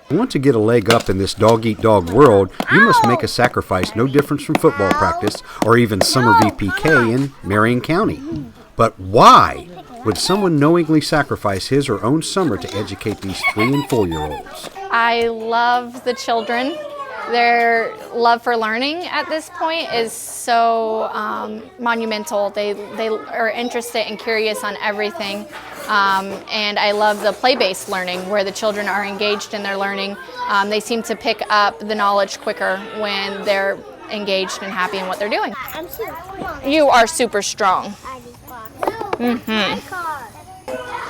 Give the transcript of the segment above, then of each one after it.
Want to get a leg up in this dog-eat-dog world, you must make a sacrifice no different from football practice or even summer VPK in Marion County. But why would someone knowingly sacrifice his or own summer to educate these 3- and 4-year-olds? I love the children. Their love for learning at this point is so monumental. They are interested and curious on everything. And I love the play-based learning where the children are engaged in their learning. They seem to pick up the knowledge quicker when they're engaged and happy in what they're doing. I'm super strong. You are super strong.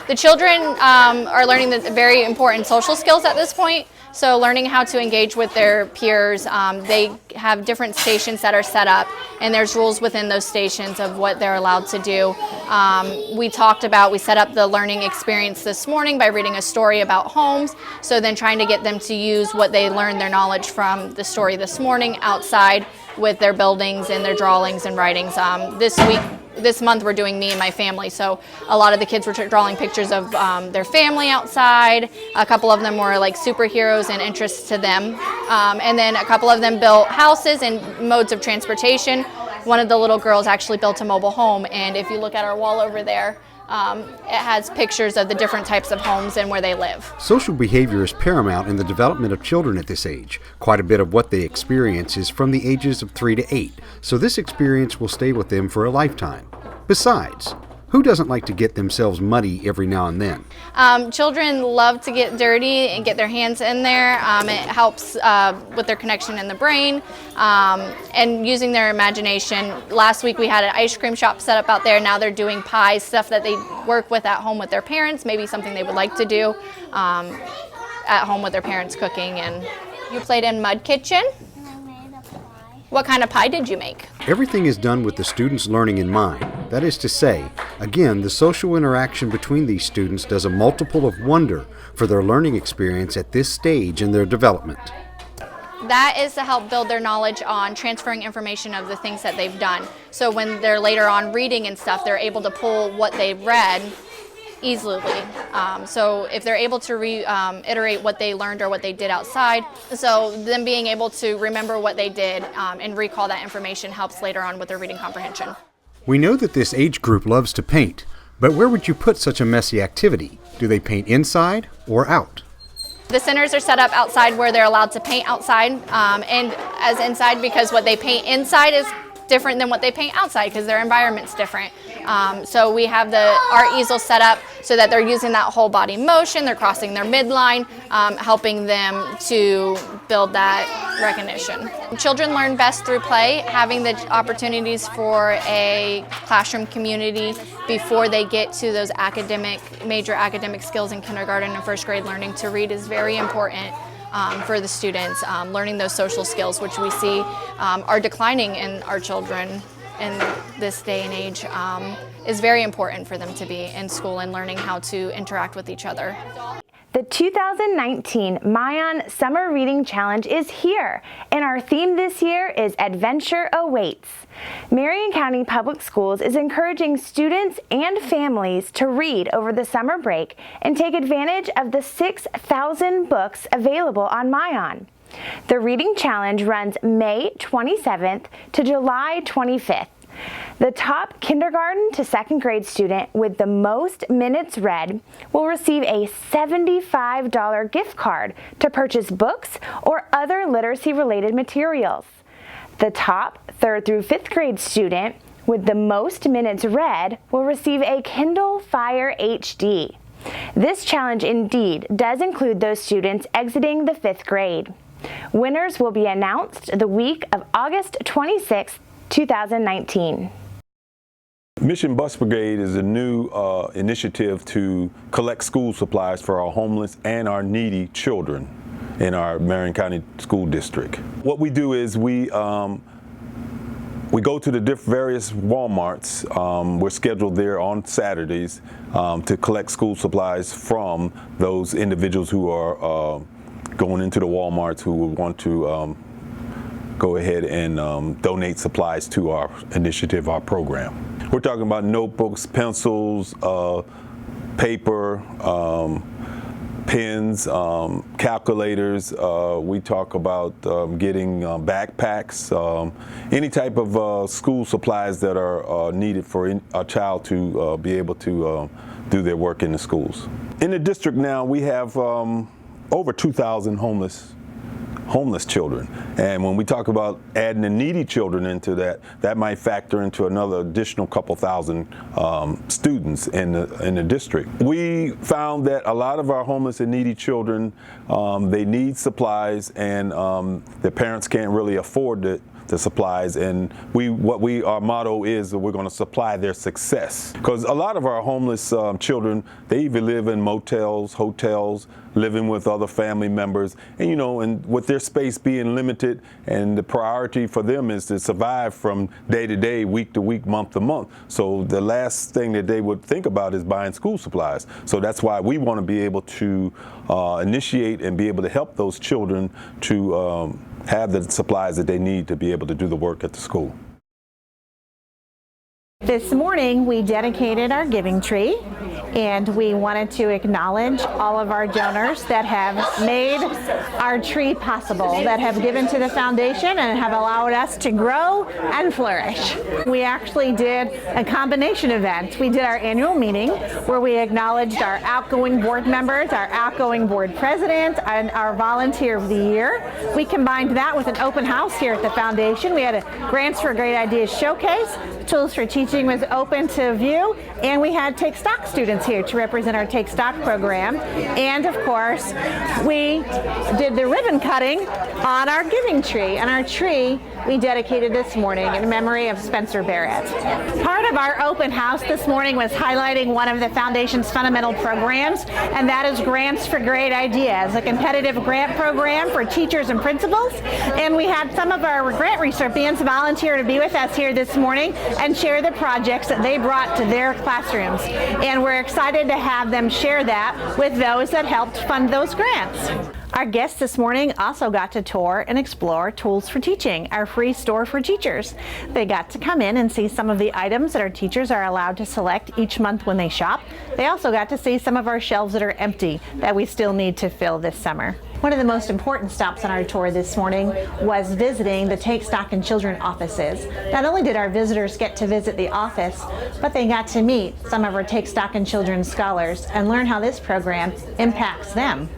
The children are learning the very important social skills at this point. So learning how to engage with their peers. They have different stations that are set up, and there's rules within those stations of what they're allowed to do. We set up the learning experience this morning by reading a story about homes, so then trying to get them to use what they learned, their knowledge from the story this morning outside with their buildings and their drawings and writings. This month we're doing me and my family, so a lot of the kids were drawing pictures of their family outside. A couple of them were like superheroes and interests to them. And then a couple of them built houses and modes of transportation. One of the little girls actually built a mobile home, and if you look at our wall over there, it has pictures of the different types of homes and where they live. Social behavior is paramount in the development of children at this age. Quite a bit of what they experience is from the ages of 3 to 8, so this experience will stay with them for a lifetime. Besides, who doesn't like to get themselves muddy every now and then? Children love to get dirty and get their hands in there. It helps with their connection in the brain and using their imagination. Last week we had an ice cream shop set up out there. Now they're doing pies, stuff that they work with at home with their parents, maybe something they would like to do at home with their parents cooking. And you played in Mud Kitchen? And I made a pie. What kind of pie did you make? Everything is done with the students' learning in mind. That is to say, again, the social interaction between these students does a multiple of wonder for their learning experience at this stage in their development. That is to help build their knowledge on transferring information of the things that they've done. So when they're later on reading and stuff, they're able to pull what they've read easily. So if they're able to reiterate what they learned or what they did outside, so them being able to remember what they did and recall that information helps later on with their reading comprehension. We know that this age group loves to paint, but where would you put such a messy activity? Do they paint inside or out? The centers are set up outside where they're allowed to paint outside and as inside, because what they paint inside is different than what they paint outside because their environment's different. So we have the art easel set up so that they're using that whole body motion, they're crossing their midline, helping them to build that recognition. Children learn best through play, having the opportunities for a classroom community before they get to those major academic skills in kindergarten and first grade learning to read is very important. For the students, learning those social skills, which we see are declining in our children in this day and age, is very important for them to be in school and learning how to interact with each other. The 2019 MyOn Summer Reading Challenge is here, and our theme this year is Adventure Awaits. Marion County Public Schools is encouraging students and families to read over the summer break and take advantage of the 6,000 books available on MyOn. The Reading Challenge runs May 27th to July 25th. The top kindergarten to second grade student with the most minutes read will receive a $75 gift card to purchase books or other literacy-related materials. The top third through fifth grade student with the most minutes read will receive a Kindle Fire HD. This challenge indeed does include those students exiting the fifth grade. Winners will be announced the week of August 26, 2019. Mission Bus Brigade is a new initiative to collect school supplies for our homeless and our needy children in our Marion County School District. What we do is we go to the various Walmarts. We're scheduled there on Saturdays to collect school supplies from those individuals who are going into the Walmarts who want to go ahead and donate supplies to our initiative, our program. We're talking about notebooks, pencils, paper, pens, calculators. We talk about getting backpacks, any type of school supplies that are needed for a child to be able to do their work in the schools. In the district now, we have over 2,000 homeless children, and when we talk about adding the needy children into that, that might factor into another additional couple thousand students in the district. We found that a lot of our homeless and needy children, they need supplies, and their parents can't really afford the supplies, and our motto is that we're going to supply their success, because a lot of our homeless children, they even live in motels, hotels, living with other family members, and and with their space being limited, and the priority for them is to survive from day to day, week to week, month to month. So the last thing that they would think about is buying school supplies. So that's why we want to be able to initiate and be able to help those children to have the supplies that they need to be able to do the work at the school. This morning we dedicated our giving tree, and we wanted to acknowledge all of our donors that have made our tree possible, that have given to the foundation and have allowed us to grow and flourish. We actually did a combination event. We did our annual meeting where we acknowledged our outgoing board members, our outgoing board president, and our volunteer of the year. We combined that with an open house here at the foundation. We had a Grants for Great Ideas showcase. Tools for Teaching was open to view, and we had Take Stock students here to represent our Take Stock program. And of course, we did the ribbon cutting on our giving tree, and our tree we dedicated this morning in memory of Spencer Barrett. Part of our open house this morning was highlighting one of the foundation's fundamental programs, and that is Grants for Great Ideas, a competitive grant program for teachers and principals. And we had some of our grant recipients volunteer to be with us here this morning and share the projects that they brought to their classrooms. And we're excited to have them share that with those that helped fund those grants. Our guests this morning also got to tour and explore Tools for Teaching, our free store for teachers. They got to come in and see some of the items that our teachers are allowed to select each month when they shop. They also got to see some of our shelves that are empty that we still need to fill this summer. One of the most important stops on our tour this morning was visiting the Take Stock in Children offices. Not only did our visitors get to visit the office, but they got to meet some of our Take Stock in Children scholars and learn how this program impacts them.